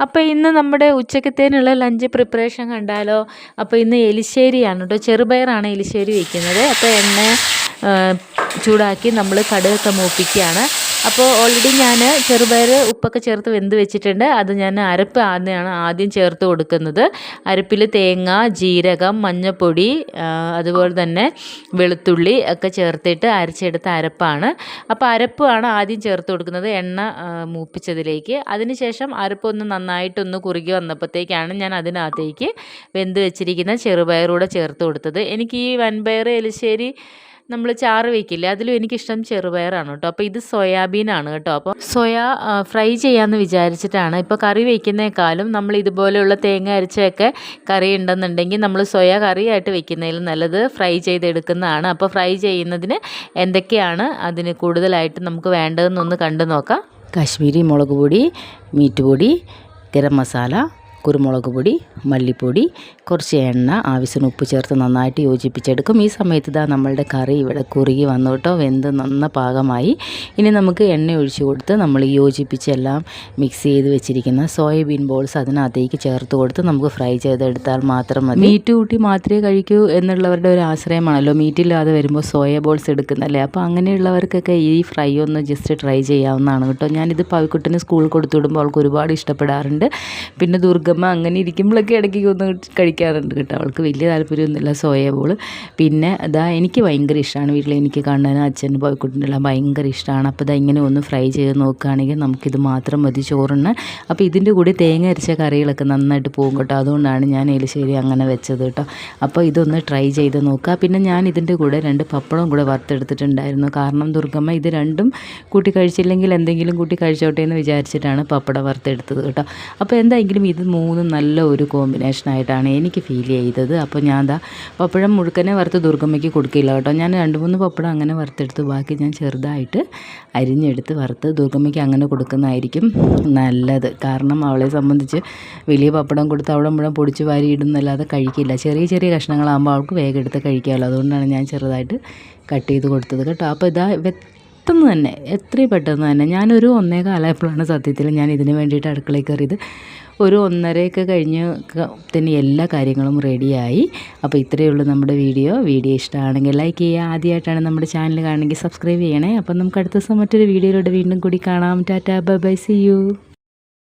അപ്പോൾ ഇന്ന് നമ്മുടെ ഉച്ചക്കത്തേനുള്ള ലഞ്ച് പ്രിപ്പറേഷൻ കണ്ടാലോ? അപ്പോൾ ഇന്ന് എലിശ്ശേരിയാണ് കേട്ടോ, ചെറുപയറാണ് എലിശ്ശേരി വയ്ക്കുന്നത്. അപ്പോൾ എണ്ണ ചൂടാക്കി നമ്മൾ കടുകൊക്കെ മൂപ്പിക്കുകയാണ്. അപ്പോൾ ഓൾറെഡി ഞാൻ ചെറുപയർ ഉപ്പൊക്കെ ചേർത്ത് വെന്ത് വെച്ചിട്ടുണ്ട്. അത് ഞാൻ അരപ്പ് ആദ്യം ചേർത്ത് കൊടുക്കുന്നത്. അരപ്പിൽ തേങ്ങ, ജീരകം, മഞ്ഞൾപ്പൊടി, അതുപോലെ തന്നെ വെളുത്തുള്ളി ഒക്കെ ചേർത്തിട്ട് അരച്ചെടുത്ത അരപ്പാണ്. അപ്പോൾ അരപ്പാണ് ആദ്യം ചേർത്ത് കൊടുക്കുന്നത് എണ്ണ മൂപ്പിച്ചതിലേക്ക്. അതിനുശേഷം അരപ്പൊന്ന് നന്നായിട്ടൊന്ന് കുറുകി വന്നപ്പോഴത്തേക്കാണ് ഞാൻ അതിനകത്തേക്ക് വെന്ത് വെച്ചിരിക്കുന്ന ചെറുപയറൂടെ ചേർത്ത് കൊടുത്തത്. എനിക്ക് ഈ വൻപയർ എലിശ്ശേരി നമ്മൾ ചാറ് വയ്ക്കില്ല, അതിലും എനിക്കിഷ്ടം ചെറുപയറാണ് കേട്ടോ. അപ്പോൾ ഇത് സോയാബീനാണ് കേട്ടോ. അപ്പോൾ ഫ്രൈ ചെയ്യാമെന്ന് വിചാരിച്ചിട്ടാണ്. ഇപ്പോൾ കറി വയ്ക്കുന്നേക്കാളും നമ്മൾ ഇതുപോലെയുള്ള തേങ്ങ അരച്ചൊക്കെ കറി ഉണ്ടെന്നുണ്ടെങ്കിൽ നമ്മൾ സോയ കറിയായിട്ട് വെക്കുന്നതിലും നല്ലത് ഫ്രൈ ചെയ്തെടുക്കുന്നതാണ്. അപ്പോൾ ഫ്രൈ ചെയ്യുന്നതിന് എന്തൊക്കെയാണ് അതിന് കൂടുതലായിട്ട് നമുക്ക് വേണ്ടതെന്നൊന്ന് കണ്ടു നോക്കാം. കാശ്മീരി മുളക് പൊടി, മീറ്റ് പൊടി, ഗരം മസാല, കുരുമുളക് പൊടി, മല്ലിപ്പൊടി, കുറച്ച് എണ്ണ, ആവശ്യത്തിന് ഉപ്പ് ചേർത്ത് നന്നായിട്ട് യോജിപ്പിച്ചെടുക്കും. ഈ സമയത്ത് ഇതാ നമ്മളുടെ കറി ഇവിടെ കുറുകി വന്നു കേട്ടോ, വെന്ത് നന്ന പാകമായി. ഇനി നമുക്ക് എണ്ണ ഒഴിച്ച് കൊടുത്ത് നമ്മൾ യോജിപ്പിച്ചെല്ലാം മിക്സ് ചെയ്ത് വെച്ചിരിക്കുന്ന സോയാബീൻ ബോൾസ് അതിനകത്തേക്ക് ചേർത്ത് കൊടുത്ത് നമുക്ക് ഫ്രൈ ചെയ്തെടുത്താൽ മാത്രം മതി. മീറ്റ് കൂട്ടി മാത്രമേ കഴിക്കൂ എന്നുള്ളവരുടെ ഒരു ആശ്രയമാണല്ലോ മീറ്റില്ലാതെ വരുമ്പോൾ സോയ ബോൾസ് എടുക്കുന്നല്ലേ. അപ്പോൾ അങ്ങനെയുള്ളവർക്കൊക്കെ ഈ ഫ്രൈ ഒന്ന് ജസ്റ്റ് ട്രൈ ചെയ്യാവുന്നതാണ് കേട്ടോ. ഞാനിത് പവിക്കുട്ടിന് സ്കൂളിൽ കൊടുത്തു വിടുമ്പോൾ അവൾക്ക് ഒരുപാട് ഇഷ്ടപ്പെടാറുണ്ട്. പിന്നെ ദുർഗമ്മ അങ്ങനെ ഇരിക്കുമ്പോഴൊക്കെ ഇടയ്ക്ക് ഒന്ന് കഴിക്കാറുണ്ട് കേട്ടോ. അവൾക്ക് വലിയ താല്പര്യമൊന്നുമില്ല സോയ ബോൾ. പിന്നെ അതാ എനിക്ക് ഭയങ്കര ഇഷ്ടമാണ്, വീട്ടിൽ എനിക്ക് കാണാനും അച്ഛനും പവിക്കുട്ടിനെല്ലാം ഭയങ്കര ഇഷ്ടമാണ്. അപ്പോൾ ഇതാ ഇങ്ങനെ ഒന്ന് ഫ്രൈ ചെയ്ത് നോക്കുകയാണെങ്കിൽ നമുക്കിത് മാത്രം മതി ചോറിന്. അപ്പോൾ ഇതിൻ്റെ കൂടെ തേങ്ങ അരച്ച കറികളൊക്കെ നന്നായിട്ട് പോകും കേട്ടോ. അതുകൊണ്ടാണ് ഞാൻ എലിശ്ശേരി അങ്ങനെ വെച്ചത് കേട്ടോ. അപ്പോൾ ഇതൊന്ന് ട്രൈ ചെയ്ത് നോക്കുക. പിന്നെ ഞാൻ ഇതിൻ്റെ കൂടെ 2 പപ്പടം കൂടെ വറുത്തെടുത്തിട്ടുണ്ടായിരുന്നു. കാരണം ദുർഗമ്മ ഇത് രണ്ടും കൂട്ടി കഴിച്ചില്ലെങ്കിൽ എന്തെങ്കിലും കൂട്ടി കഴിച്ചോട്ടെ എന്ന് വിചാരിച്ചിട്ടാണ് പപ്പടം വറുത്തെടുത്തത് കേട്ടോ. അപ്പോൾ എന്തായെങ്കിലും ഇത് 3 നല്ല ഒരു കോമ്പിനേഷനായിട്ടാണ് എനിക്ക് ഫീൽ ചെയ്തത്. അപ്പോൾ ഞാൻ പപ്പടം മുഴുക്കനെ വറുത്ത് ദുർഗമ്മയ്ക്ക് കൊടുക്കില്ല കേട്ടോ. ഞാൻ 2-3 പപ്പടം അങ്ങനെ വറുത്തെടുത്ത് ബാക്കി ഞാൻ ചെറുതായിട്ട് അരിഞ്ഞെടുത്ത് വറുത്ത് ദുർഗമ്മയ്ക്ക് അങ്ങനെ കൊടുക്കുന്നതായിരിക്കും നല്ലത്. കാരണം അവളെ സംബന്ധിച്ച് വലിയ പപ്പടം കൊടുത്ത് അവിടെ മുഴുവൻ പൊടിച്ച് വാരി ഇടുന്നല്ലാതെ കഴിക്കില്ല. ചെറിയ ചെറിയ കഷ്ണങ്ങളാകുമ്പോൾ അവൾക്ക് വേഗം എടുത്ത് കഴിക്കാമല്ലോ. അതുകൊണ്ടാണ് ഞാൻ ചെറുതായിട്ട് കട്ട് ചെയ്ത് കൊടുത്തത് കേട്ടോ. അപ്പോൾ ഇതാ പെട്ടെന്ന് തന്നെ, എത്രയും പെട്ടെന്ന് തന്നെ ഞാനൊരു 1:15 സത്യത്തിൽ ഞാൻ ഇതിന് വേണ്ടിയിട്ട് അടുക്കളയിൽ കയറിയത്. ഒരു 1:30 കഴിഞ്ഞ് തന്നെ എല്ലാ കാര്യങ്ങളും റെഡിയായി. അപ്പോൾ ഇത്രയേ ഉള്ളൂ നമ്മുടെ വീഡിയോ ഇഷ്ടമാണെങ്കിൽ ലൈക്ക് ചെയ്യുക. ആദ്യമായിട്ടാണ് നമ്മുടെ ചാനൽ കാണണമെങ്കിൽ സബ്സ്ക്രൈബ് ചെയ്യണേ. അപ്പം നമുക്ക് അടുത്ത ദിവസം മറ്റൊരു വീഡിയോയിലൂടെ വീണ്ടും കൂടി കാണാം. Tata, bye bye, see U.